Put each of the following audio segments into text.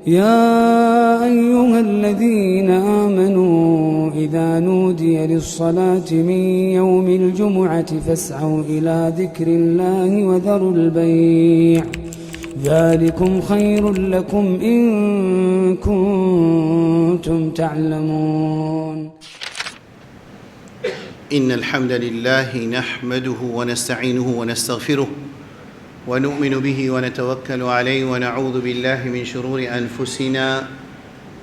يا أيها الذين آمنوا إذا نودي للصلاة من يوم الجمعة فاسعوا إلى ذكر الله وذروا البيع ذلكم خير لكم إن كنتم تعلمون. إن الحمد لله نحمده ونستعينه ونستغفره ونؤمن به ونتوكل عليه ونعوذ بالله من شرور أنفسنا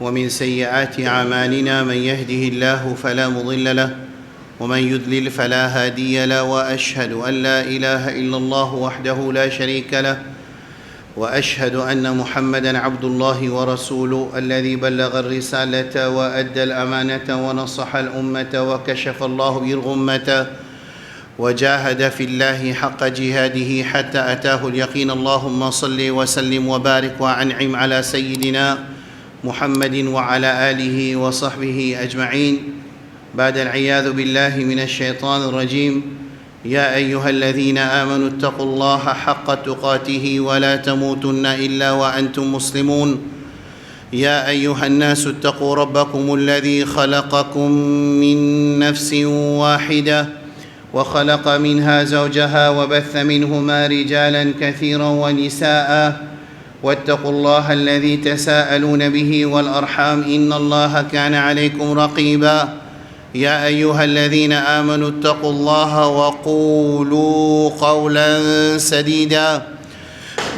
ومن سيئات أعمالنا. من يهده الله فلا مضل له ومن يضلل فلا هادي له وأشهد أن لا إله إلا الله وحده لا شريك له وأشهد أن محمدًا عبد الله ورسوله الذي بلغ الرسالة وأدى الأمانة ونصح الأمة وكشف الله به الغمة وجاهد في الله حق جهاده حتى أتاه اليقين. اللهم صل وسلم وبارك وأنعم على سيدنا محمد وعلى آله وصحبه أجمعين. بعد العياذ بالله من الشيطان الرجيم. يا أيها الذين آمنوا اتقوا الله حق تقاته ولا تموتن إلا وأنتم مسلمون. يا أيها الناس اتقوا ربكم الذي خلقكم من نفس واحدة وخلق منها زوجها وبث منهما رجالا كثيرا ونساء واتقوا الله الذي تساءلون به والأرحام إن الله كان عليكم رقيبا. يا أيها الذين آمنوا اتقوا الله وقولوا قولا سديدا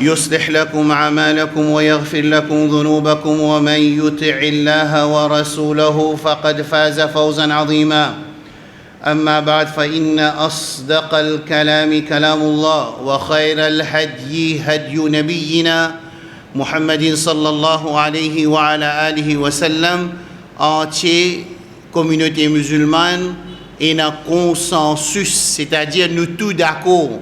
يصلح لكم أعمالكم ويغفر لكم ذنوبكم ومن يطع الله ورسوله فقد فاز فوزا عظيما. أما بعد فإن أصدق الكلام كلام الله وخير الهدي هدي نبينا محمد صلى الله عليه وعلى آله وسلم. Entier communauté musulmane et un consensus, c'est-à-dire nous tous d'accord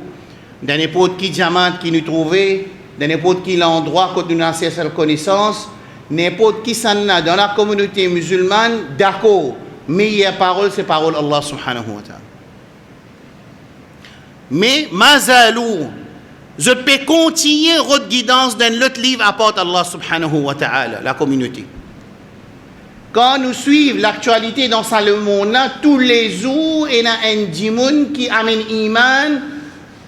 dans n'importe qui jamaat qui nous trouvait, dans n'importe qui endroit que nous avons cette connaissance, n'importe qui s'en a dans la communauté musulmane d'accord. Meilleure parole, c'est parole Allah subhanahu wa ta'ala. Mais mazalou, je peux continuer votre guidance dans l'autre livre apporte Allah subhanahu wa ta'ala, la communauté. Quand nous suivons l'actualité dans ce monde-là, tous les jours, il y a un djimoun qui amène iman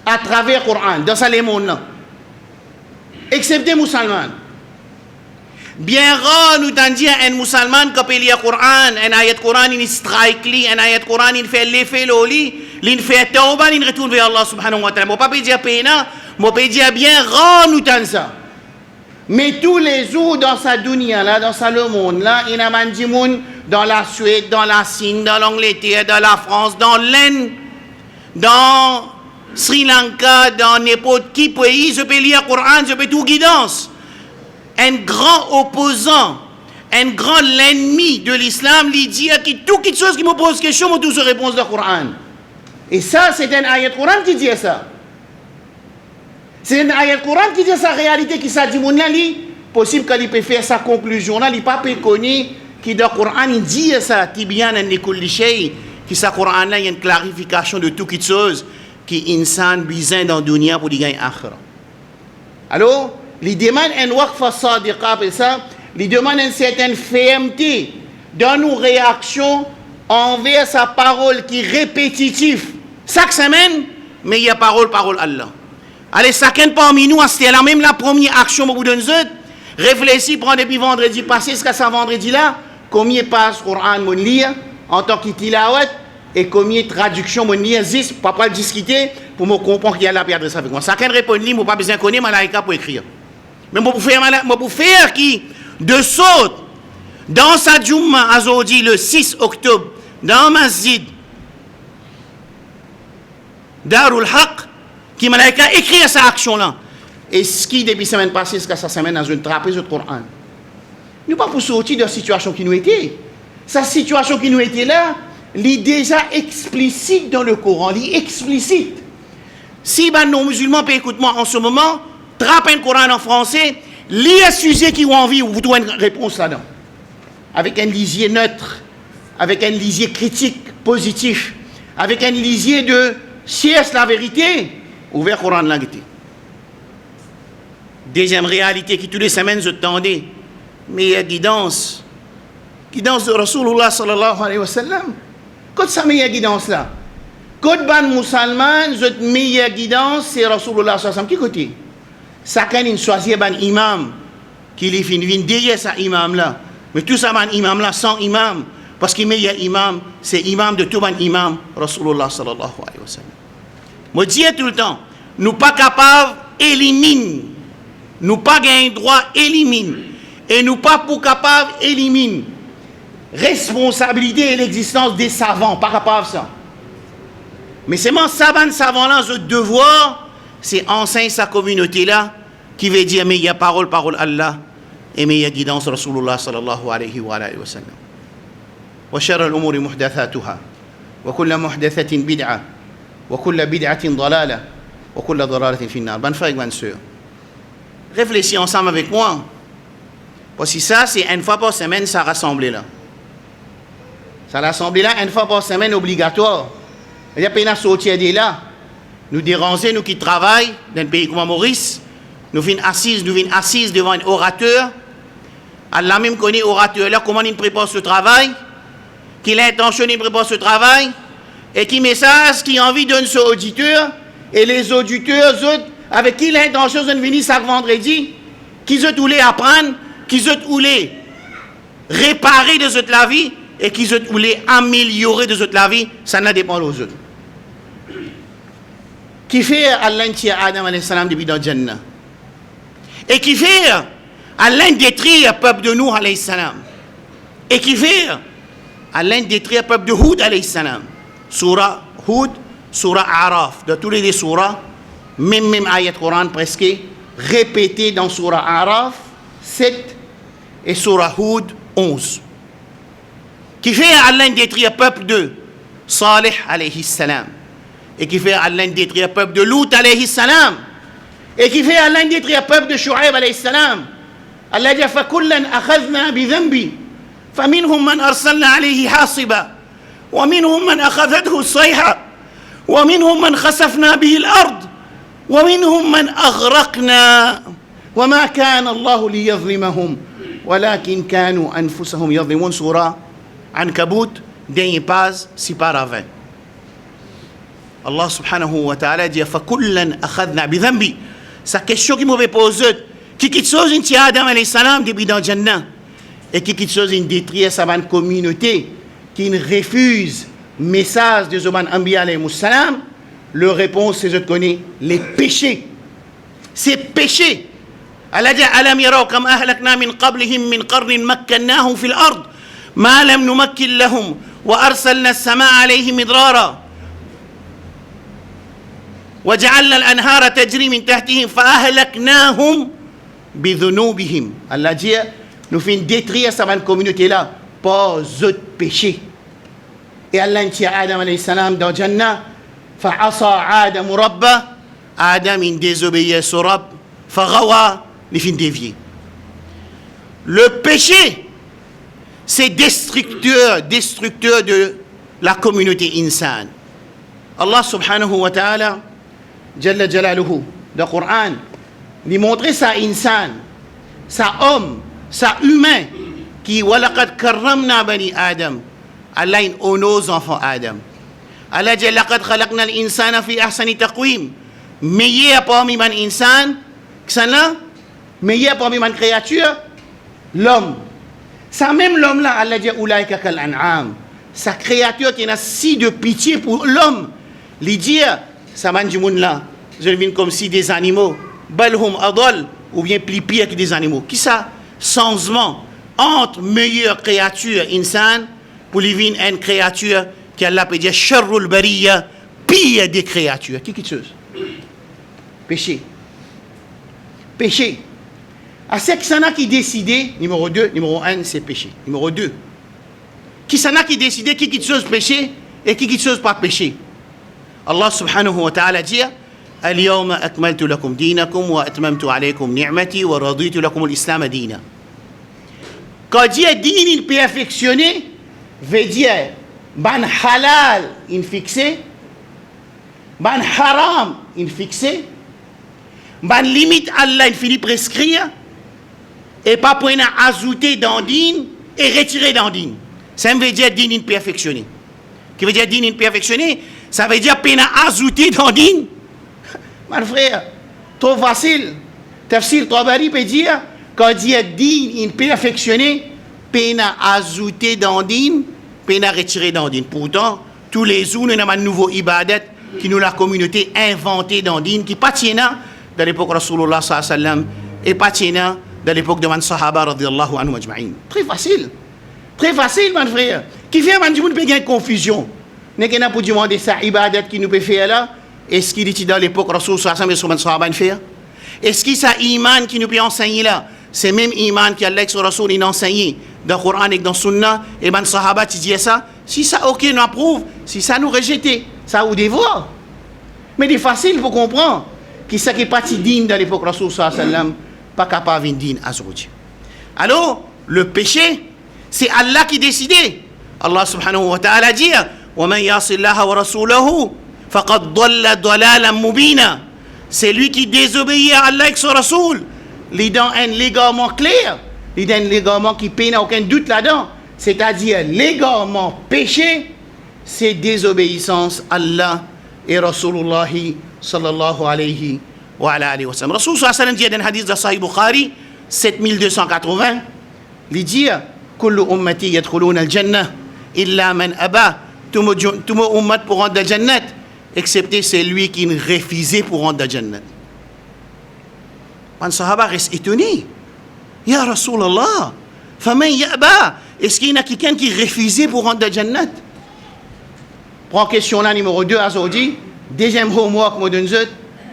à travers le Coran, dans ce monde-là. Excepté les musulmans. Bien rare, nous t'en dire un musulman qui peut lire le Coran, un ayat Coran, il strike, un ayat Coran, il fait l'effet, il fait tauba, il retourne vers Allah subhanahu wa ta'ala. Je ne peux pas dire péna, je peux dire bien rare, nous t'en ça. Mais tous les jours dans sa dunya là, dans ce monde-là, il y a un djimoun dans la Suède, dans la Chine, dans l'Angleterre, dans la France, dans l'Inde, dans Sri Lanka, dans n'importe qui pays, je peux lire le Coran, je peux tout guidance. Un grand opposant, un grand ennemi de l'islam, lui dit que toute chose qui me pose question, moi toujours réponse du Coran. Et ça, c'est un ayat Coran qui dit ça. C'est un ayat Coran qui dit sa réalité, qui ça dit mon ali, possible qu'il peut faire sa conclusion là, il pas connu qui dans le Coran il dit ça, tibyan an likulli shay, qui ça Coran là il y a une clarification de toute chose qui insan besoin dans dunya pour gagner akhira. Alors, il demande un waqfa sadiqa pour ça, il demande une certaine fermeté dans nos réactions envers sa parole qui est répétitive chaque semaine, mais il y a parole Allah. Allez, chacun parmi nous, c'était la même la première action pour vous donner. Réfléchis, prends depuis vendredi passé jusqu'à ce vendredi-là, combien de pages Coran mon lire en tant que tilawat et combien de traductions mon lire, pas discuter pour me comprendre qu'il y a la perdre ça avec moi. Chacun répond libre, moi pas besoin de connaître malaika pour écrire. Mais moi pour faire qui de saute dans sa Jumma aujourd'hui le 6 octobre dans Masjid Darul Haq qui malaika écrit cette action-là. Et ce qui, depuis la semaine passée, jusqu'à cette semaine, dans une trapèze de Coran. Nous pas pour sortir de la situation qui nous était. Cette situation qui nous était là, elle est déjà explicite dans le Coran, elle est explicite. Si ben, nos musulmans peuvent écouter moi en ce moment, trappe un Coran en français, lis un sujet qui ont envie, vous trouvez une réponse là-dedans. Avec un lisier neutre, avec un lisier critique, positif, avec un lisier de cherche la vérité, ouvert Coran de la gaieté. Deuxième réalité qui toutes les semaines je tendais, meilleure guidance de Rasulullah sallallahu alayhi wa sallam. Qu'est-ce que sa meilleure guidance là? Quand ban musulman, notre meilleure guidance c'est Rasulullah sallallahu alayhi wa sallam. Qui côté? Chacun il choisit ban imam qui les fin derrière sa imam là. Mais tout ça ban imam là sans imam parce que meilleur imam c'est imam de tout ban imam Rasulullah sallallahu alayhi wa sallam. Moi dis tout le temps, nous pas capables éliminer, nous pas gain droit éliminer et nous pas pour capables éliminer responsabilité et l'existence des savants par rapport à ça. Mais c'est mon savant là, notre devoir, c'est enseigner sa communauté là, qui veut dire meilleure parole Allah et meilleure guidance Rasulullah sallallahu alayhi wa sallam. Wa sharra al-umuri muhdathatuha wa kullu muhdathatin bid'ah wa kullu bid'atin dalalah wa kullu dalalatin fi an-nar. Bonne frère, bonne sœur. Réfléchissez ensemble avec moi. Parce que ça, c'est une fois par semaine, ça rassemble là. Ça rassemble là, une fois par semaine obligatoire. Il y a pas une sortie de là. Nous déranger, nous qui travaillons dans un pays comme Maurice, nous venons assises devant un orateur. Allah même connaît orateur là, comment il prépare ce travail, qu'il a intention de préparer ce travail, et qui message, qui a envie de donner ce auditeur, et les auditeurs autres, avec qui il a intention de venir chaque vendredi, qui voulaient apprendre, qui voulaient réparer de cette la vie, et qui voulaient améliorer de cette la vie, ça ne dépend aux autres. Qui fait Allah Adam alayhi salam depuis dans Jannah. Et qui fait Allah détruire le peuple de Nuh alayhi salam. Et qui fait Allah détruire le peuple de Hud alayhi salam. Surah Hud, Surah Araf. De tous les surahs, même ayat Coran presque, répété dans Surah Araf 7 et Surah Hud 11. Qui fait Allah détruire le peuple de Salih alayhi salam. Et qui fait Allah détruire le peuple de Lut alayhi salam. Et qui fait Allah détruire le peuple de Shu'aib alayhi salam. Allah dit فَكُلًّا أَخَذْنَا بِذَنْبِ فَمِنْهُمْ مَنْ أَرْسَلْنَا عَلَيْهِ حَاصِبًا وَمِنْهُمْ مَنْ أَخَذَتْهُ الصَّيْحَةُ وَمِنْهُمْ مَنْ خَسَفْنَا بِهِ الْأَرْضَ وَمِنْهُمْ مَنْ أَغْرَقْنَا وَمَا كَانَ اللَّهُ لِيَظْلِمَهُمْ وَلَكِنْ كَانُوا أَنفُسَهُمْ يَظْلِمُونَ. Surah Ankabut, dernier page, 6 par 20. Allah subhanahu wa ta'ala dit فَكُلًّا أَخَذْنَا بِذَنْبِ. Sa question qui m'avait posée, qui quitte chose une Adam alayhi salam depuis dans Jannah, et qui quitte chose une détruire sa bonne communauté, qui refuse le message de Zoban Anbiya alayhi salam, leur réponse c'est je connais les péchés. C'est péché. Allah dit alam yaraw kam ahlakna min qablihim min qarnin makkannahum fil ard ma lam numakkin lahum wa arsalna as-samaa alayhim midrara وجعلنا الأنهار تجري من تحتهم فأهلكناهم بذنوبهم. Allah dit nous faisons détruire cette communauté là par autres péchés. Et Allah dit à Adam alayhi salam dans Jannah فعصى آدم ربه. Adam il désobéit son Rabb فغوى, il fait dévier. Le péché c'est destructeur de la communauté insane. Allah subhanahu wa ta'ala Jalla Jalaluhu, dans le Coran, lui montrer ça insan, ça homme, ça humain, qui walaqad karramna bani Adam. Allah il honore aux enfants Adam. Allah dit laqad khalaqna al-insana fi ahsani taqwim. Meilleur parmi les insan, ça meilleur parmi les créatures, l'homme. Ça même l'homme là, Allah dit ulaika kal an'am. Sa créature qui n'a si de pitié pour l'homme, lui dire ça mange du monde là, je viens comme si des animaux, balhum adol, ou bien plus pire que des animaux. Qui ça? Changement entre meilleure créature insan pour lui venir une créature qui Allah peut dire sharrul bariya, pire des créatures. Qui chose? Péché. Péché. À ce que ça n'a qui décidé, numéro 1 c'est péché. Numéro 2. Qui ça n'a qui décidé qui chose péché et qui chose pas péché. Allah subhanahu wa ta'ala dit اليوم أكملت لكم دينكم وأتممت عليكم نعمتي ورضيت لكم الإسلام دينا. Quand Dieu dit il perfectionné, veut dire ban halal il fixé, ban haram il fixé, ban limite Allah il finit prescrire, et pas pour ajouter dans din et retirer dans din. Ça veut dire din perfectionné. Qui veut dire din perfectionné, ça veut dire peine ajouter dans din. Mon frère, trop facile. Tafsir Tabari peut dire, quand dit din imperfectionné, peine ajouter dans din, peine retirer dans din. Pourtant, tous les jours, nous avons un nouveau ibadat qui nous la communauté inventée dans din, qui pas tient dans l'époque de Rasulullah sallallahu alayhi wa sallam et pas tient dans l'époque de man sahaba radiyallahu anhu ajma'in. Très facile, mon frère. Qui fait man du monde peut gagner confusion. N'est qu'un pour demander ça ibadat qui nous peut faire là. Est-ce qu'il est dans l'époque Rasul sallallahu alayhi wa sallam et sahaba faire? Est-ce qu'il ça iman qui nous peut enseigner là? C'est même iman qui Allah et son Rasul il enseigne dans le Coran et dans le Sunna et man sahaba qui dit ça. Si ça ok nous approuve, si ça nous rejette, ça ou dévoie. Mais c'est facile pour comprendre qui ça qui est parti digne dans l'époque Rasul sallallahu alayhi wa sallam pas capable de digne à aujourd'hui. Alors le péché c'est Allah qui décide. Allah subhanahu wa ta'ala dit وَمَنْ يَعْصِ اللَّهَ وَرَسُولَهُ فَقَدْ ضَلَّ ضَلَالًا مُبِينًا. C'est lui qui désobéit à Allah et son Rasoul. Il est dans un légalement clair. Il est dans un légalement qui peine aucun doute là-dedans. C'est-à-dire légalement péché, c'est désobéissance à Allah et Rasulullah sallallahu alayhi wa alayhi wa sallam. Rasul sallallahu alayhi wa sallam dit dans un hadith de Sahih Bukhari 7280, il dit kullu ummati yadkhuluna al-jannah illa man aba. Tout mon ummat pour rentrer dans le jannat, excepté celui qui refusait pour rentrer dans le jannat. Un sahaba reste étonné. Ya Rasulallah, faman ya'ba. Est-ce qu'il y a quelqu'un qui refusait pour rentrer dans le jannat? Prends question là numéro 2 aujourd'hui. Deuxième homework, moi donne zut.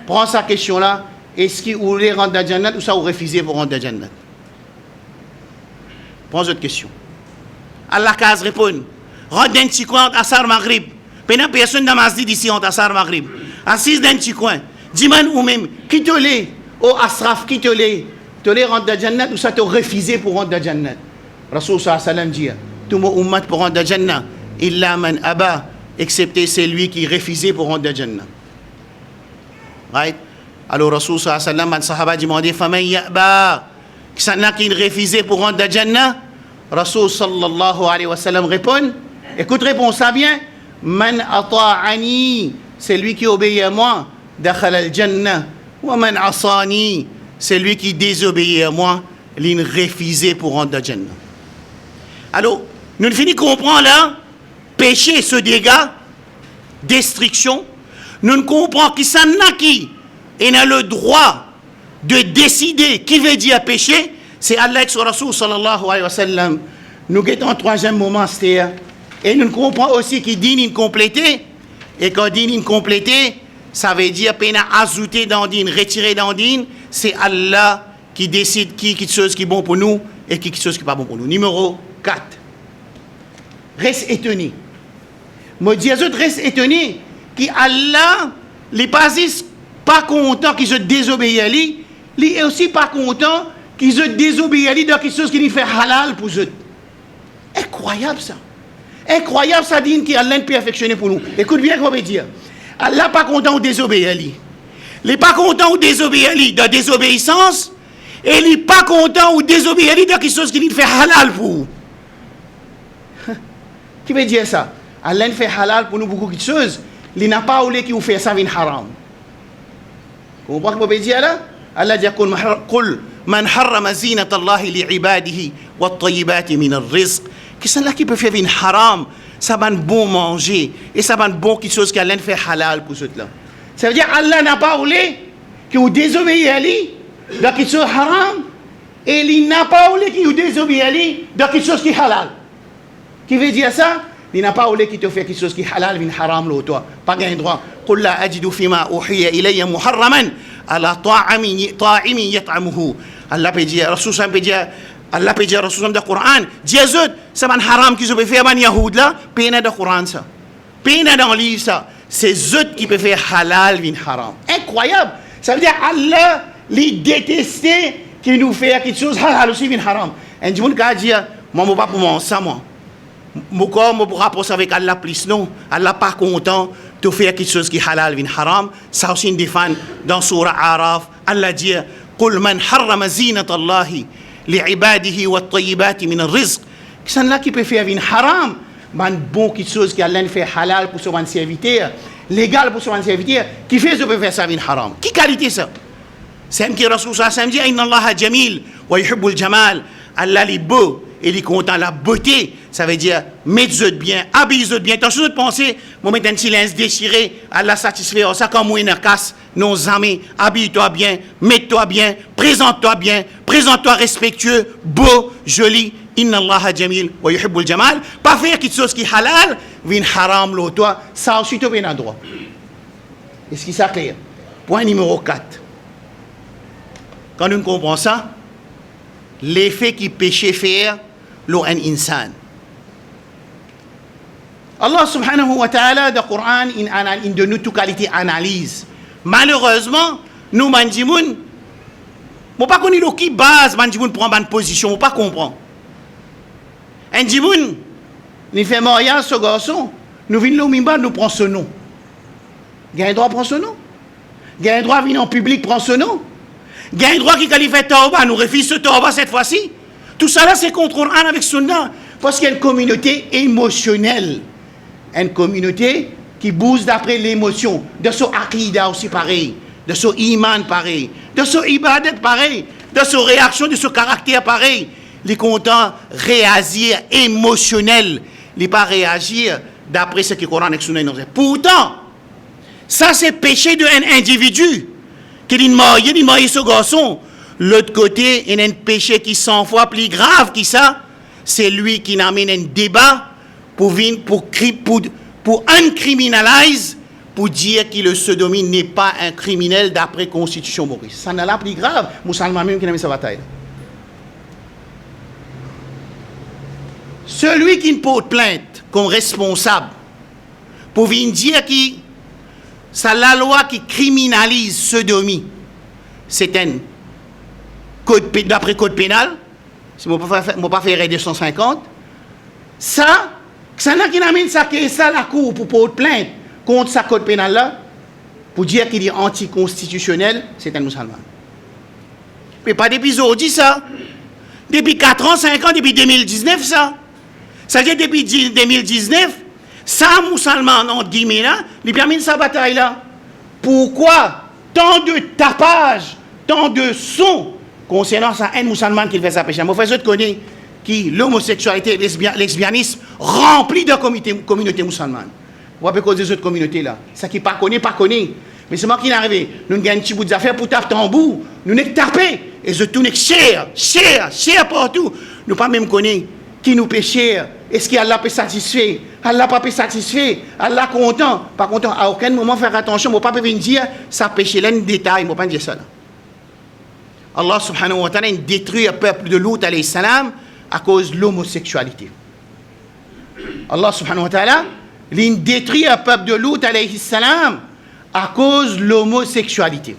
Prends sa question là. Est-ce qu'il voulait rentrer dans le jannat ou ça ou refuser pour rentrer dans le jannat? Prends cette question. Allah case répond. Rentre dans un petit coin à Assar Maghrib. Pendant personne dans ma masjid ici entre Assar Maghrib. Assise dans un petit coin. Dis-moi ou même, qui te l'est? Oh Asraf, qui te l'est? Te l'est rentre dans le jannat ou ça te refusé pour rentrer dans le jannat? Rasul sallallahu alayhi wa sallam dit, tout mon ummat pour rentrer dans le jannat, illa man aba, excepté celui qui refusait pour rentrer dans le jannat. Right? Alors Rasul sallallahu alayhi wa sallam, man sahaba demandé, faman ya'ba, qui s'en a qui refusait pour rentrer dans le jannat? Rasul sallallahu alayhi wa sallam répond, écoute, réponse ça vient. Man ata'ani, c'est lui qui obéit à moi. Dakhal al-jannah. Wa man asani, c'est lui qui désobéit à moi. Il refusé pour rentrer dans le jannah. Alors, nous finissons de comprendre là, péché, ce dégât, destruction. Nous ne comprenons qui s'en a qui a le droit de décider qui veut dire péché. C'est Allah et son Rasul sallallahu alayhi wa sallam. Nous guettons un troisième moment, c'est et nous comprenons aussi qu'il dit incomplété. Et quand dit incomplété, ça veut dire peine à ajouter dans din, retirer dans din. C'est Allah qui décide qui quelque chose qui est bon pour nous et qui quelque chose qui n'est pas bon pour nous. Numéro 4. Reste étonné. Moi, dis reste étonné qu'Allah n'est pas content qu'ils se désobéissent à lui. Il est aussi pas content qu'ils se désobéissent à lui dans quelque chose qui lui fait halal pour eux. Incroyable ça. Incroyable ça dit qu'Allah est perfectionné pour nous. Écoute bien comment dire. Allah n'est pas content de désobéir à lui. Il n'est pas content de désobéir à lui dans la désobéissance. Et il n'est pas content de désobéir à lui dans quelque chose qui lui fait halal pour vous. Qui veut dire ça? Allah fait halal pour nous beaucoup de choses. Il n'a pas voulu qu'il vous fait ça vin haram. Vous comprenez ce que veut dire là? Allah dit قل من حرم زينة الله لعباده والطيبات من الرزق. Qui sont là qui peut faire une haram, ça va bon manger et ça va bon quelque chose qui Allah fait halal pour ceux là. Ça veut dire Allah n'a pas voulu que vous désobéissez à lui dans quelque chose haram et il n'a pas voulu que vous désobéissez à lui dans quelque chose qui est halal. Qui veut dire ça? Il n'a pas voulu qu'il te fait quelque chose qui est halal vin haram là toi. Pas gain droit. قل لا أجد فيما أوحي إلي محرما على طاعم يطعمه. Allah peut dire, Rasul peut dire, Allah peut dire, Rasul dans le Coran, Dieu c'est un haram qu'ils peuvent faire ban Yahoud là, peine dans le Coran ça. Peine dans le livre ça. C'est eux qui peuvent faire halal vin haram. Incroyable. Ça veut dire Allah les détester qui nous fait quelque chose halal aussi vin haram. Et du monde qui a dit, moi je ne pas pour moi ça moi. Mon corps me rapproche avec Allah plus non. Allah pas content de faire quelque chose qui est halal vin haram. Ça aussi une défense dans Surah Araf. Allah dit قل من حرم زينة الله لعباده والطيبات من الرزق. C'est là qui peut faire une haram, man bon quelque chose qui Allah fait halal pour son serviteur, légal pour son serviteur, qui fait peut faire ça une haram. Qui qualité ça? C'est qui Rasul sallallahu alayhi wa sallam dit inna Allah jamil wa yuhibbul jamal. Allah est beau et il est content la beauté. Ça veut dire mettez-vous bien, habillez-vous bien. Attention de penser, moment un silence déchiré, Allah satisfait ça comme une casse. Nos amis, habille-toi bien, mets-toi bien, présente-toi respectueux, beau, joli. Inna Allah jamil wa yuhibbul jamal. Pas faire quelque chose qui est halal, vin haram l'eau toi, ça aussi tu bien en droit. Est-ce que ça clair? Point numéro 4. Quand nous comprenons ça, l'effet qui péché faire l'un insan. Allah subhanahu wa ta'ala dans le Coran, il donne nous toute qualité analyse. Malheureusement, nous, Mandimoun, ne pas connaître qui base Mandimoun prend une position, ne pas comprendre. Mandimoun, nous fait mariage ce garçon, nous venons au Mimba, nous prenons ce nom. Il y a un droit à prendre ce nom. Il y a un droit à venir en public prendre ce nom. Il y a un droit qui qualifie Tauba, nous refuse ce Tauba cette fois-ci. Tout ça là, c'est contre Coran avec Sunna. Parce qu'il y a une communauté émotionnelle. Une communauté qui bouge d'après l'émotion. De son aqidah aussi pareil. De son iman pareil. De son ibadat pareil. De son réaction, de son caractère pareil. Il est content réagir émotionnel. Il n'est pas réagir d'après ce que le Coran avec Sunna nous dit. Pourtant, ça c'est péché d'un individu. Qu'il est marié ce garçon. L'autre côté, il y a un péché qui est 100 fois plus grave que ça. C'est lui qui amène un débat pour uncriminaliser, pour dire que le sodomie n'est pas un criminel d'après la Constitution Maurice. Ça n'est pas plus grave. Musulman même qui n'a mis sa bataille. Celui qui porte plainte comme responsable pour venir dire que c'est la loi qui criminalise sodomie, c'est un code d'après code pénal. Si je ne pas faire 250, ça n'a qui amène ça à la cour pour porter plainte contre ce code pénal là, pour dire qu'il est anticonstitutionnel, c'est un musulman. Mais pas depuis aujourd'hui ça. Depuis 4 ans, 5 ans, depuis 2019 ça. Ça veut dire depuis 2019, ça musulman entre guillemets là, il permet sa bataille là. Pourquoi tant de tapage, tant de son concernant ça, un musulman qui fait sa péché? Mon frère, je connais qui l'homosexualité et le lesbianisme rempli de communauté musulmane. Vous voyez cause des autres communautés là. Ça qui pas connaît. Mais c'est moi qui est arrivé. Nous avons un petit bout d'affaires pour taper tambour. Nous n'avons tapé. Et je tourne cher partout. Nous pas même connaître qui nous paie cher. Est-ce qu'Allah peut satisfaire? Allah pas peut satisfaire. Allah content. Pas content. À aucun moment faire attention. Je ne peux pas venir dire ça péché là, un détail. Je ne peux pas dire ça là. Allah subhanahu wa ta'ala détruit le peuple de Lut alayhi salam à cause de l'homosexualité. Allah subhanahu wa ta'ala détruit le peuple de Lut alayhi salam à cause de l'homosexualité.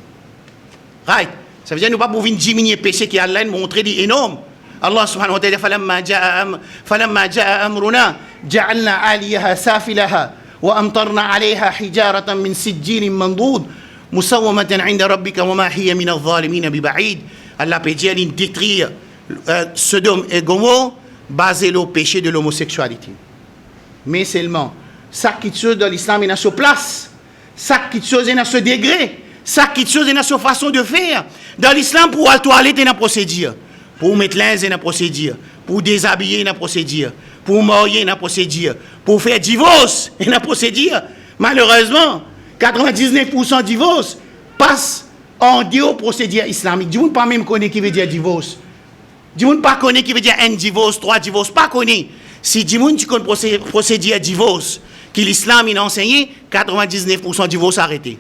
Right? Ça veut dire que nous ne pouvons pas diminuer le péché qui Allah montré énorme. Allah subhanahu wa ta'ala فلما جاء أمرنا جعلنا عاليها سافلها وأمطرنا عليها حجارة من سجيل منضود مسومة عند ربك وما هي من الظالمين ببعيد. Allah peut dire qu'il détruit Sodome et Gomorrhe basé sur le péché de l'homosexualité. Mais seulement, ça qui chose dans l'islam est à sa place, ça qui chose est à ce degré, ça qui chose est à sa façon de faire. Dans l'islam, pour aller toilette, il y a une procédure. Pour mettre linge, il y a une procédure. Pour déshabiller, il y a une procédure. Pour marier, il y a une procédure. Pour faire divorce, il y a une procédure. Malheureusement, 99% de divorce passe en dehors procédure islamique. Du monde pas même connaît qui veut dire divorce. Du monde pas connaît qui veut dire un divorce, 3 divorces. Pas connaît. Si du monde tu connais procédure divorce, que l'islam il a enseigné, 99% de divorce arrêté.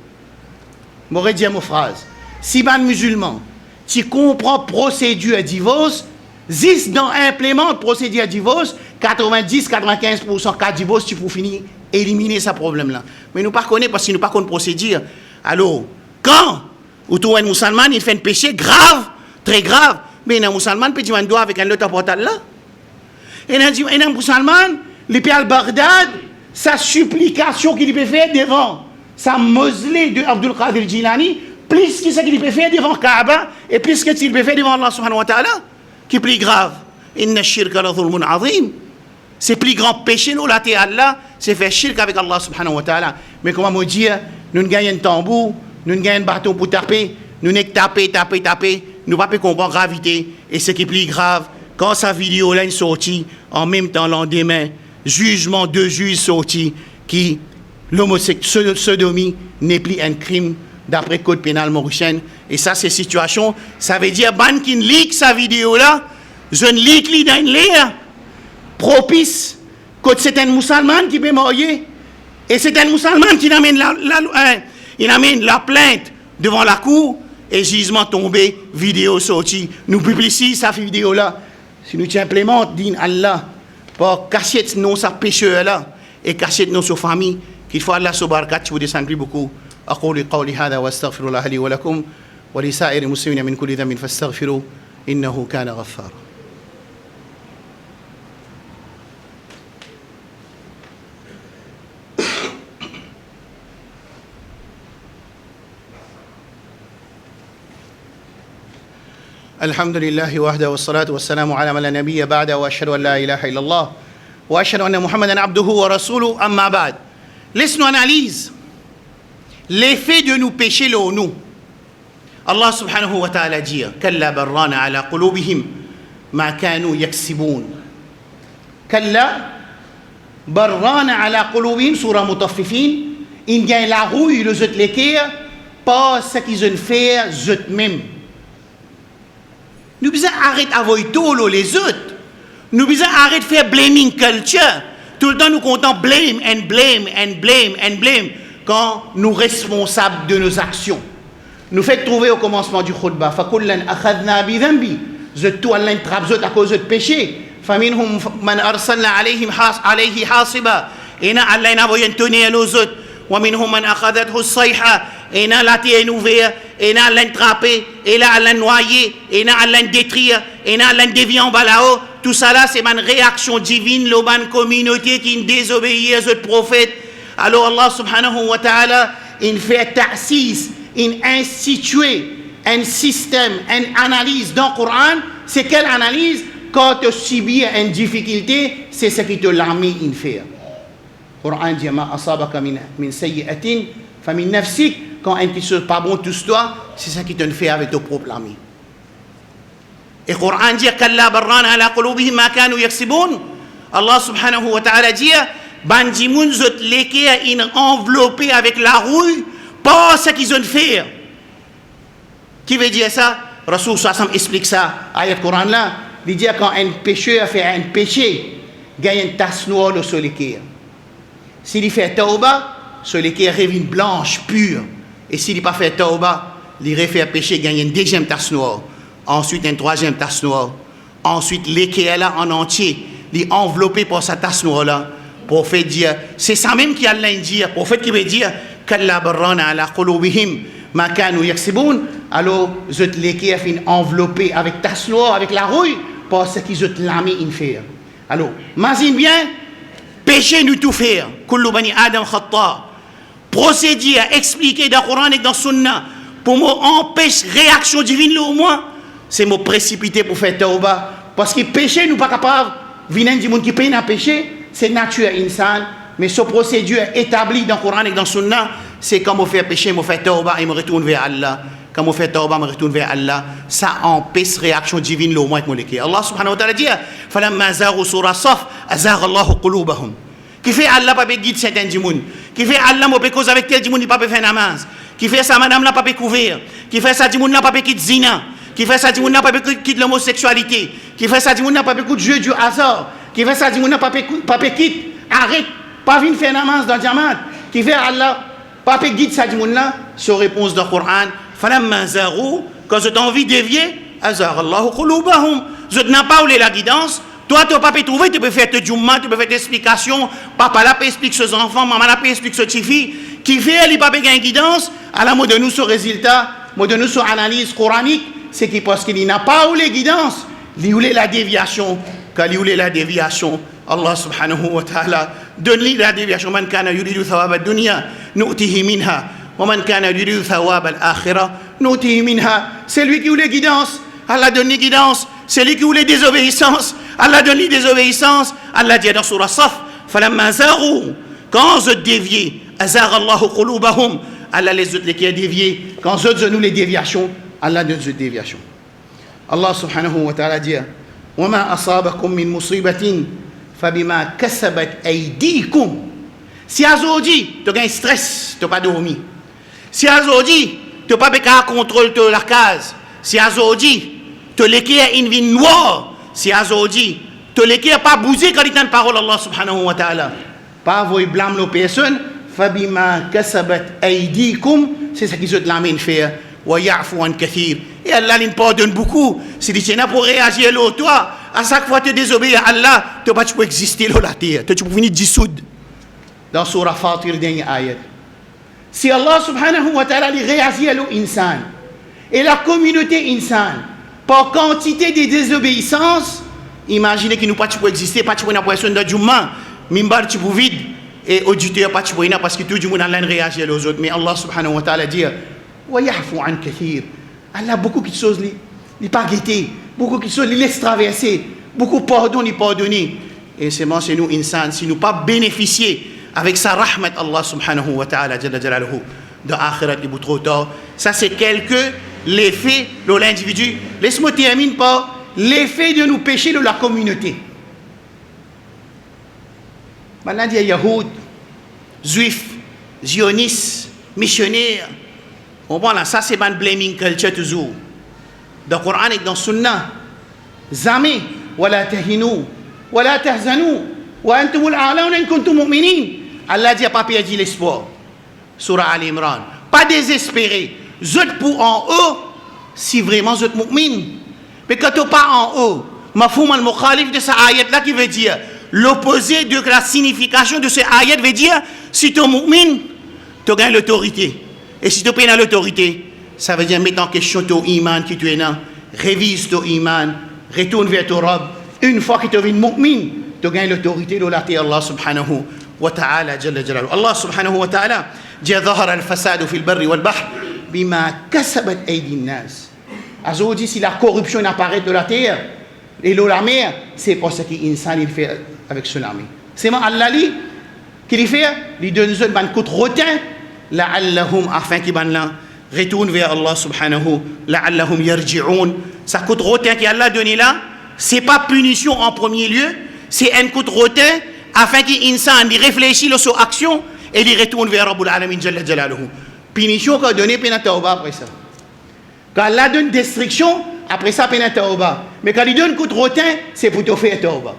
Je vais dire ma phrase. Si un musulman, tu comprends procédure divorce, si dans implément procédure divorce, 90-95% cas divorce, tu peux finir éliminer ce problème-là. Mais nous ne connaissons pas parce que nous ne connaissons pas procédure. Alors, quand un musulman il fait un péché grave, très grave, mais un musulman peut dire un doigt avec un autre portal là. Et un musulman, il peut aller à Bagdad, sa supplication qu'il peut faire devant sa mausolée de Abdul Qadir Jilani, plus que ce qu'il peut faire devant Kaaba, et plus que ce qu'il peut faire devant Allah subhanahu wa ta'ala. qui est plus grave. Inna shirka la dhulmun azim. C'est plus grand péché, nous, la Allah, c'est faire shirk avec Allah subhanahu wa ta'ala. Mais comment me dire, nous gagnons un tambour, nous gagnons un bâton pour taper, nous n'avons taper, nous ne pouvons pas comprendre la gravité. Et ce qui est plus grave, quand sa vidéo là est sortie, en même temps, lendemain, jugement de juges sorti, qui l'homosexualité, sodomie n'est plus un crime d'après le code pénal mauricien. Et ça, c'est situation, ça veut dire, ban qui leak sa vidéo là, je ne leak li dans une l'air, propice, que c'est un musulman qui peut mourir. Et c'est un musulman qui amène la plainte devant la cour, et jugement tombé, vidéo sortie. Nous publicisons cette vidéo-là. Si nous implémentons, dit Allah, pour cacher non sa pécheur-là, et cacher non sa famille, qu'il faut Allah subhanahu vous descendre beaucoup. أقول قولي هذا واستغفر الله لي ولكم ولسائر المسلمين من كل ذنب فاستغفروه إنه كان غفارا. الحمد لله وحده والصلاة والسلام على من لا نبي بعده وأشهد أن لا إله إلا الله وأشهد أن محمدا عبده ورسوله أما بعد. Laisse-nous analyse l'effet de nous pécher le nous. Allah subhanahu wa ta'ala dit كلا بران على قلوبهم ما كانوا يكسبون. كلا بران على قلوبهم سورة مطففين. Ils gagnent la rouille, le zut l'équerre, pas ce qu'ils ont fait eux-mêmes. Nous devons arrêter d'avoyer tout les autres. Nous devons arrêter de faire blaming culture. Tout le temps nous comptons blame and blame and blame and blame quand nous responsables de nos actions. Nous faites trouver au commencement du khutbah فَكُلًّا أَخَذْنَا بِذَنْبِ tout Allah trappe à cause de péché. فَمِنْهُمْ مَنْ أَرْسَلْنَا عَلَيْهِ حَاصِبًا et là Allah n'a envoyé un tonnerre aux autres. وَمِنْهُمْ مَنْ أَخَذَتْهُ الصَّيْحَةُ et là la terre est ouverte et là Allah trappé et là Allah noyé et là Allah détruire et là Allah dévié en bas là-haut. Tout ça là c'est une réaction divine la communauté qui désobéit aux autres prophètes. Alors Allah subhanahu wa ta'ala il fait ta'sis, il institue un système, une analyse dans le Coran. C'est quelle analyse? Quand tu subis une difficulté, c'est ce qui te l'a mis in faire. Le Coran dit ma asabaka min sayyi'atin fa min nafsik. Quand quelque chose pas bon touche toi, c'est ça qui te fait avec ton propre ami. Et le Coran dit kalla barrana ala qulubihim ma kanu yaksibun. Allah subhanahu wa ta'ala dit bandimoun zot leke in enveloppé avec la rouille pas ce qu'ils ont fait. Qui veut dire ça? Rasoul sallam explique ça. Ayat Coran là, il dit quand un pécheur fait un péché, gagne une tasse noire de soleil. S'il fait tauba, soleil revient blanche, pure. Et s'il n'a pas fait tauba, il refait un péché, gagne une deuxième tasse noire. Ensuite, une troisième tasse noire. Ensuite, l'équerre là en entier, il est enveloppé par sa tasse noire là. Prophète dit, c'est ça même qui Allah dit. Prophète qui veut dire, kalla barrana ala qulubihim ma kanu yaksibun. Alors, zot l'équerre fin enveloppé avec tasse noire, avec la rouille, par ce qu'ils ont l'ami in faire. Alors, imagine bien, péché nous tout faire. Kullu bani adam khata. Procéder à expliquer dans le Coran et dans le Sunna pour m'empêcher réaction divine là au moins, c'est me précipiter pour faire tauba. Parce que péché nous pas capable. Vinen du monde qui peine à pécher, c'est nature insane. Mais ce procédure établie dans le Coran et dans le Sunna, c'est quand on fait péché, on fait tauba et on retourne vers Allah. Quand on fait tauba, on retourne vers Allah. Ça empêche réaction divine là au moins avec mon équipe. Allah subhanahu wa ta'ala dit فَلَمَّا زَاغُوا سُورَةَ الصَّفِّ أَزَاغَ اللَّهُ قُلُوبَهُم. Qui fait Allah pas guide certains du monde. Qui fait Allah m'a pas cause avec tel du monde il pas faire namaz. Qui fait ça madame là pas couvrir. Qui fait ça du monde là pas quitte zina. Qui fait ça du monde là pas quitte l'homosexualité. Qui fait ça du monde là pas quitte jeu du hasard. Qui fait ça du monde là pas quitte arrête pas venir faire namaz dans diamant. Qui fait Allah pas guide ça du monde là sur réponse dans le Coran. Falamma zaru quand j'ai envie de dévier azar Allahu qulubahum. Je n'ai pas eu la guidance. Toi, tu ne peux pas trouver, tu peux faire tes djumma, tu peux faire tes explications. Papa là peut expliquer ses enfants, maman là peut expliquer ses petites filles. Qui fait, il n'a pas de guidance. À la mode de nous, ce résultat, mode de nous, ce analyse coranique, c'est parce qu'il n'a pas eu la guidance. Il a eu la déviation. Quand il a eu la déviation, Allah subhanahu wa ta'ala donne-lui la déviation. Man kana yuridu thawab ad-dunya, nu'tihi minha. Wa man kana yuridu thawab al-akhirah, nu'tihi minha. C'est lui qui a eu la guidance. Allah donne la guidance. celui qui voulait désobéissance, Allah donne lui désobéissance. Allah dit dans Surah Saf, فَلَمَّا زَاغُوا, quand ils ont dévié, أَزَاغَ اللَّهُ قُلُوبَهُم, Allah les autres qui a dévié, quand ils ont nous les déviations, Allah donne les déviations. Allah subhanahu wa ta'ala dit, وَمَا أَصَابَكُم مِّن مُّصِيبَةٍ فَبِمَا كَسَبَتْ أَيْدِيكُم. Si aujourd'hui, tu as un stress, tu n'as pas dormi. Si aujourd'hui, tu n'as pas de contrôle de la case. Si aujourd'hui, tu as une vie noire. Si aujourd'hui, tu n'as pas bougé quand il y a une parole Allah subhanahu wa ta'ala. Pas vous blâmer les personnes. فَبِمَا كَسَبَتْ أَيْدِيكُم, c'est ça qu'ils ont de la main faire. وَيَعْفُوا عَنْ كَثِيرٍ. Et Allah il pardonne beaucoup. Si tu n'as pour réagir là, toi, à chaque fois que tu désobéis à Allah, tu ne peux pas exister là la terre. Tu peux venir dissoudre. Dans Surah Fatir, dernière ayat. Si Allah subhanahu wa ta'ala réagit à l'insan et la communauté insan par quantité de désobéissance, imaginez qu'il nous pas pour exister, pas pour une personne de Jumma, mimbar tu pour vide et auditeur pas pour parce que tout le monde a réagi aux autres. Mais Allah subhanahu wa ta'ala dit wa ya'fu an kathir. Allah beaucoup de choses il pas guetté, beaucoup de choses il laisse traverser, beaucoup pardon il pardonner. Et c'est nous insan si nous pas bénéficier avec sa rahmat Allah subhanahu wa ta'ala jalla jalaluhu de akhirat et trop tard. Ça c'est quelques l'effet de l'individu. Laisse-moi terminer par l'effet de nous pécher de la communauté. Maintenant il y a Yahoud, Juifs, Zionistes, missionnaires. On prend là, ça c'est une blaming culture toujours. Dans le Coran et dans le Sunnah. Jamais, wala tahinu, wala tahzanu, wa antumul a'launa in kuntum mu'minin. Allah dit, pas perdu l'espoir. Surah Al-Imran. Pas désespéré. Zut pour en haut, si vraiment zut mu'min. Mais quand tu pas en haut, mafhoum al-mukhalif de cette ayat-là qui veut dire, l'opposé de la signification de cette ayat veut dire, si tu es mu'min, tu gagnes l'autorité. Et si tu pas l'autorité, ça veut dire mettre en question ton iman qui tu es là, révise ton iman, retourne vers ton Rabb. Une fois que tu es mu'min, tu gagnes l'autorité de la terre Allah subhanahu وتعالى جل جلاله. الله سبحانه وتعالى جاء ظهر الفساد في البر والبحر بما كسبت أيدي الناس. Aujourd'hui, si la corruption apparaît de la terre et de la mer, c'est pour ce qu'insan il fait avec son armée. C'est moi Allah li qu'il fait, il donne une ban coup de rotin, la'allahum afin qu'ils retournent vers Allah subhanahu, la'allahum yarji'un. Ça coup de rotin qu'Allah donné là, c'est pas punition en premier lieu, c'est un coup de rotin afin qu'il insan réfléchisse sur son action et il retourne vers Rabbul Alamin Jalla Jalaluhu. Punition qu'on donne pena tauba après ça. Quand Allah donne destruction, après ça pena tauba. Mais quand il donne coup de rotin, c'est pour te faire tauba.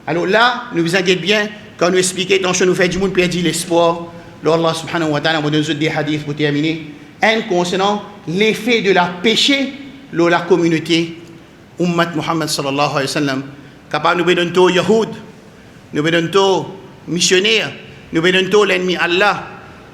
Alors là, nous vous inquiétez bien, quand nous expliquons, attention, nous faisons du monde perdre l'espoir. Alors Allah subhanahu wa ta'ala, on donne des hadiths pour terminer. Un concernant l'effet de la péché dans la communauté, Ummat Muhammad sallallahu alayhi wa sallam, capable nous donner tout Yahoud, nous donnons tout missionnaire, nous donnons tout l'ennemi Allah.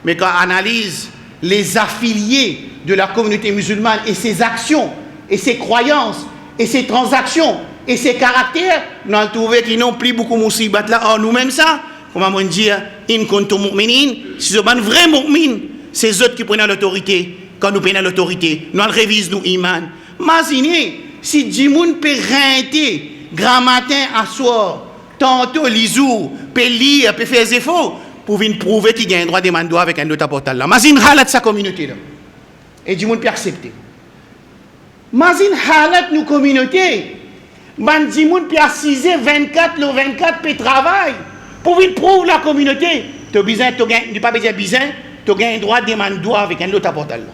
Mais quand on analyse les affiliés de la communauté musulmane et ses actions, et ses croyances, et ses transactions, et ses caractères, nous avons trouvé qu'ils n'ont plus beaucoup de musibat là. Or nous-mêmes ça, comment on dit, in kuntum mu'minin, si c'est un vrai mu'min, c'est eux qui prennent l'autorité. Quand nous prenons l'autorité, nous révisons nos iman. Imaginez, si Djimoun peut renter, grand matin à soir, tantôt lisou, peut lire, peut faire des efforts pour venir prouver qu'il y a un droit de demander avec un autre portal là. Imagine halat sa communauté là. Et du monde peut accepter. Imagine halat nos communautés. Man du monde peut assiser 24 le 24 peut travailler pour venir prouver la communauté. Tu as besoin, tu pas besoin besoin, tu as un droit de demander avec un autre portal là.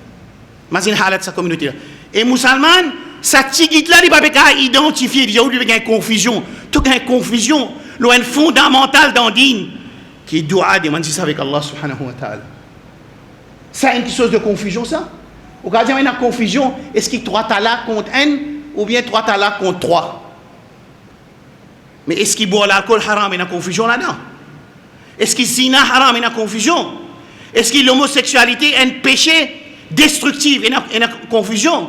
Imagine halat sa communauté là. Et musulman ça tigit là, il ne peut pas identifier, il y a une confusion. Toute une confusion, l'un fondamental dans le din, qui doit demander ça avec Allah subhanahu wa ta'ala. Ça une chose de confusion, ça? Au cas où il y a une confusion, est-ce qu'il y a 3 talaks contre 1 ou bien 3 talaks contre 3? Mais est-ce qu'il boit l'alcool haram, il y a une confusion là-dedans? Est-ce qu'il zina haram, il y a une confusion? Est-ce que l'homosexualité est un péché destructif, il y a une confusion?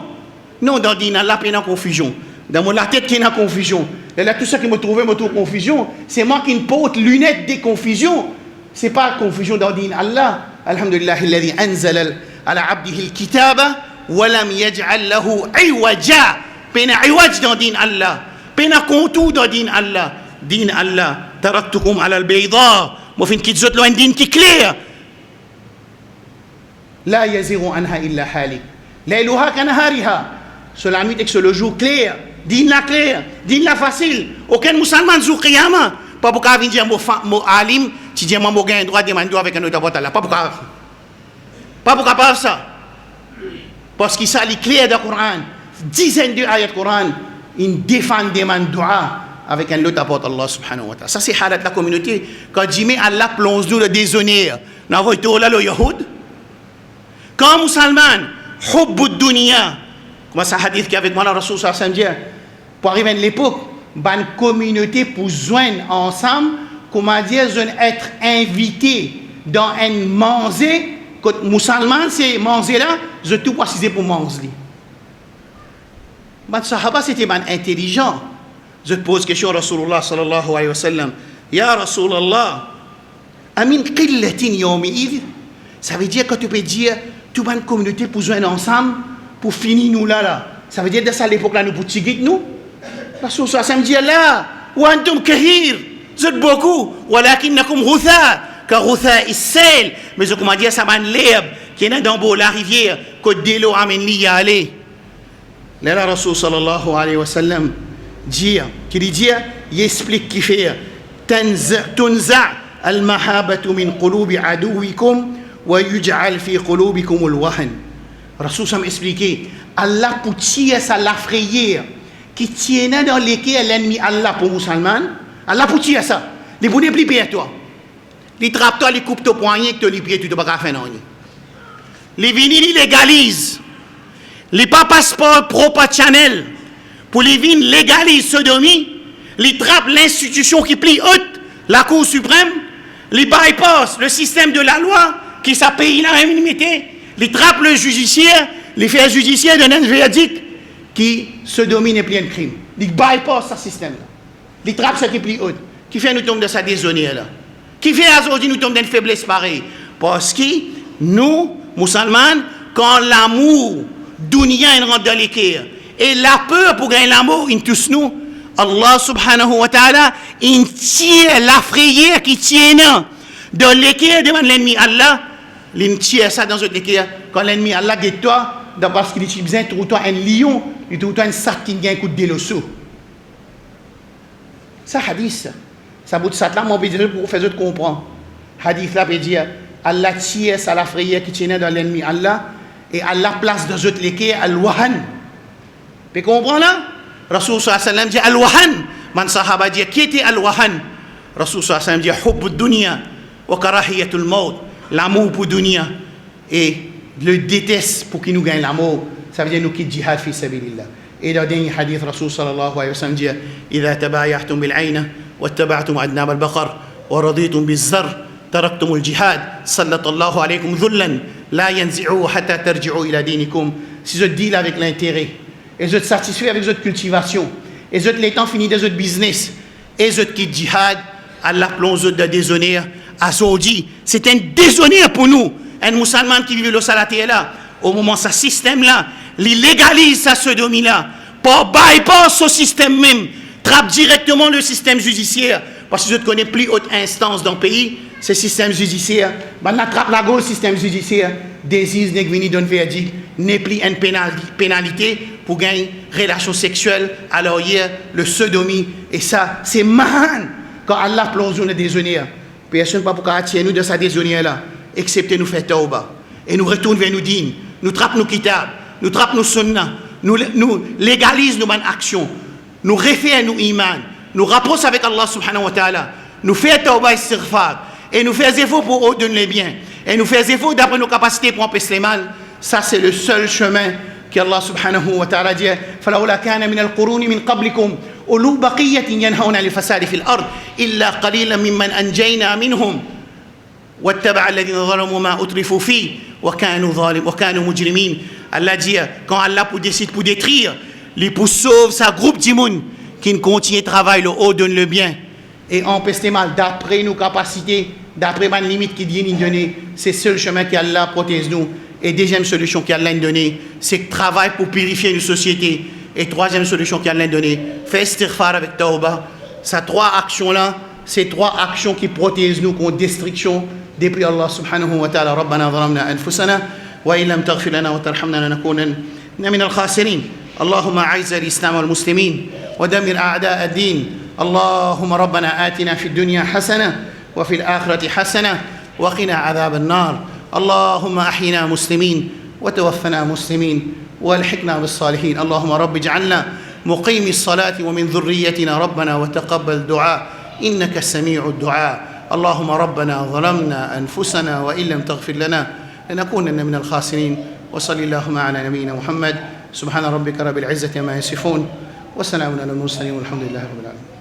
Non, dans le din, Allah, il y a une confusion. Dans la tête, il y a une confusion. Et là, tout ça qui me trouve confusion, c'est moi qui porte lunettes de confusion. Ce n'est pas confusion dans le din. Allah, alhamdulillah, alladhi anzala ala abdihi al-kitaba wa lam yaj'al lahu iwaja. pena iwaj dans din Allah, pena kontu dans din Allah, taraktukum ala al-bayda, mo fin ki zot lo un din qui clair, la yaziru anha illa halik, layluha kanahariha, cela mit que le jour clair, din la facile, aucun musulman jour qiyamah, pas pour qu'à venir mo alim, tu dis moi mo gain droit demander avec un autre vote là, pas pour qu'à ça. Parce qu'il s'agit clair dans le Coran, dizaines d'ayats du Coran, ils défendent des doigts avec un autre apôtre Allah subhanahu wa ta'ala. Ça c'est halat la communauté. Quand Jimé Allah plonge nous le déshonneur, nous avons été là le Yahoud. Quand musulman, hubbu dunya, comme ça hadith qui avec moi le Rasul sallallahu alayhi wa sallam dit, pour arriver à l'époque, une communauté pour joindre ensemble, comment dire, être invité dans un manger. Quand musulman c'est manger là, je tout précisé pour manger. Les sahaba c'était intelligent. Je pose question à Rasulullah sallallahu alayhi wa sallam. Ya Rasulallah, amin qillatin yawmi'id. Ça veut dire que tu peux dire toute une communauté pour joindre ensemble pour finir nous là. Ça veut dire de ça l'époque là nous pour tigrer nous. Rasul sallallahu alayhi wa sallam dit là, wa antum kahir. Vous êtes beaucoup, walakinnakum ghutha. Car Routha est sel, mais je comment dire ça man l'herbe qui est dans la rivière que de l'eau amène l'y aller. Là la Rasul sallallahu alayhi wa sallam dit, il explique qui fait tunza al-mahabatu min qulubi aduwikum wa yuj'al fi qulubikum al-wahn. Rasul sallam expliqué Allah pour tirer ça la frayeur qui tient dans lesquels l'ennemi Allah pour musulman, Allah pour tirer ça. Les bonnes plus pire toi. Les trappe-toi, les coupe-toi poignet, que tu les pieds, tu ne peux pas faire non. Les vignes, ils légalisent. Les pas passeport propre channel. Pour les vignes, légalisent sodomie. Les trappent l'institution qui plie haute, la Cour suprême. Les bypass le système de la loi, qui s'appelle la immunité. Les trappent le judiciaire, les faits judiciaires d'un verdict qui sodomie n'est plus un crime. Les bypass ce système-là. Les trappent ce qui plie haute. Qui fait nous tomber de sa déshonneur là. Qui fait aujourd'hui nous tombons dans une faiblesse pareille? Parce que nous, musulmans, quand l'amour dunya rentre dans les cœurs et la peur pour gagner l'amour, il tous nous, Allah subhanahu wa ta'ala, il tire la frayeur qui tient dans les cœurs devant l'ennemi Allah, il tire ça dans les cœurs. Quand l'ennemi Allah guette toi, parce qu'il dit besoin de trouver un lion, il trouve un sac qui gagne un coup de délosso. Ça hadith. Ça bout de ça là, mon bédire pour faire autres comprendre. Hadith là peut dire Allah tire ça la frayeur qui tient dans l'ennemi Allah et Allah place dans autres les cœurs al-wahan. Vous comprenez là? Rasul sallallahu alayhi wa sallam dit al-wahan. Man sahaba dit qui était al-wahan? Rasul sallallahu alayhi wa sallam dit hubbu dunya wa karahiyatul maut. L'amour pour dunya et le déteste pour qu'il nous gagne l'amour. Ça veut dire nous quitte jihad fi sabilillah. Et dans le dernier hadith Rasul sallallahu alayhi wa sallam dit idha tabayahtum bil ayna واتبعتم أذناب البقر ورضيتم بالزر تركتم الجهاد سلط الله عليكم ذلا لا ينزعوه حتى ترجعوا إلى دينكم. Si je deal avec l'intérêt et je te satisfais avec votre cultivation et je te les temps fini de votre business et je te quitte jihad, Allah plonge de déshonneur à Saudi. C'est un déshonneur pour nous. Un musulman qui vit le salaté là, au moment ce système là, il légalise sa sodomie là, pour bypass ce système même. Trappe directement le système judiciaire, parce que je ne connais plus haute instance dans le pays, ce système judiciaire, on attrape la gauche système judiciaire, désise n'est venu d'un verdict, n'est plus une pénalité pour gagner relation sexuelle, alors hier, le sodomie, et ça, c'est man, quand Allah plonge dans le déshonneur, personne ne peut pas attirer nous de sa déshonneur là, excepté nous faire tauba, et nous retourne vers nous dînes, nous trappe nos kitab, nous trappe nos sunnah, nous légalise nos bonnes actions, nous réfère nos iman, nous rapproche avec Allah subhanahu wa ta'ala, nous fait tawba istighfar, et nous fait efforts pour donner les biens, et nous fait efforts d'après nos capacités pour empêcher les mal. Ça c'est le seul chemin qu'Allah subhanahu wa ta'ala dit فَلَوْلَا كَانَ مِنَ الْقُرُونِ مِنْ قَبْلِكُمْ أُولُو بَقِيَّةٍ يَنْهَوْنَ عَنِ الْفَسَادِ فِي الْأَرْضِ إِلَّا قَلِيلًا مِمَّنْ أَنْجَيْنَا مِنْهُمْ وَاتَّبَعَ الَّذِينَ ظَلَمُوا مَا أُتْرِفُوا فِيهِ وَكَانُوا مُجْرِمِينَ. Allah dit quand Allah décide pour détruire, il pour sauver sa groupe de monde qui continue de travailler le haut, donne le bien et empêche les mal d'après nos capacités, d'après les limites qui viennent nous donner. C'est le seul chemin qu'Allah protège nous. Et deuxième solution qu'Allah nous donne, c'est le travail pour purifier nos sociétés. Et troisième solution qu'Allah a donnée, fais istighfar avec tawbah. Ces trois actions-là, ces trois actions qui protègent nous contre destruction depuis Allah subhanahu wa ta'ala. ربنا ظلمنا أنفسنا وإن لم تغفر لنا وترحمنا لنكونن من الخاسرين. اللهم أعز الإسلام والمسلمين ودمر أعداء الدين. اللهم ربنا آتنا في الدنيا حسنة وفي الآخرة حسنة وقنا عذاب النار. اللهم أحينا مسلمين وتوفنا مسلمين والحقنا بالصالحين. اللهم رب اجعلنا مقيم الصلاة ومن ذريتنا ربنا وتقبل دعاء إنك سميع الدعاء. اللهم ربنا ظلمنا أنفسنا وإن لم تغفر لنا لنكونن من الخاسرين. وصل اللهم على نبينا محمد. سبحان ربك رب العزة ما يصفون وسلام على المرسلين والحمد لله رب العالمين.